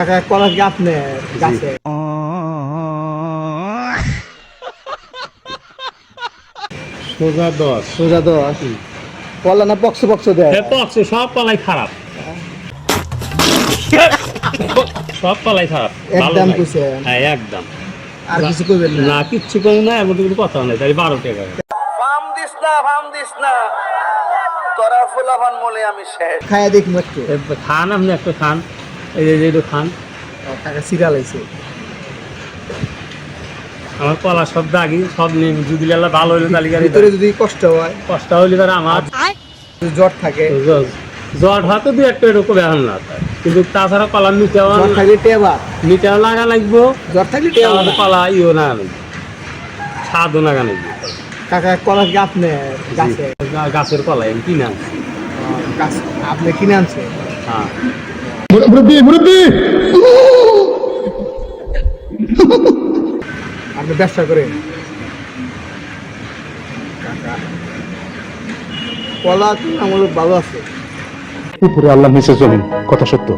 টাকা কলা কি আপনি গাছে সোজা 10 সোজা তো কলা না পক্স পক্স দেয় পক্সে সব পালাই খারাপ, সব পালাই খারাপ। ভালো একদম নাই। কইছে হ্যাঁ একদম। আর কিছু কইবেন না না কিচ্ছু করি না, এর মধ্যে কোনো কথা নেই। তাই 12 টাকা। ফার্ম দিস না তোরা ফুলাভান বলে আমি শেষ। খায়া দেখি একটু খান, আপনি একটা খান, এই যে একটু খান। টাকা সিরিয়াল আইছে আমার কলা সব দাগি, সব নেই। যদি আল্লাহ ভালো হইলে তালিকার ভিতরে যদি কষ্ট হয় কষ্ট হইলে তার আমার যদি জ্বর থাকে জ্বর হয়তো দু একটা এরকম এখন না, কিন্তু তাছাড়া কলা নিতেও জ্বর থাকলে টেবা নিতেও লাগা লাগবো, জ্বর থাকলে টেবা তাহলে কলা ইও না লাগবে, স্বাদও লাগা লাগবে। টাকা কলা কি আপনি গাছে গাছের কলা আমি কিনে আনছি। গাছ আপনি কিনে আনছে হ্যাঁ আপনি ব্যবসা করেন কলা তো আমার ভালো আছে উপরে আল্লাহ নিচে জমিন, কথা সত্য।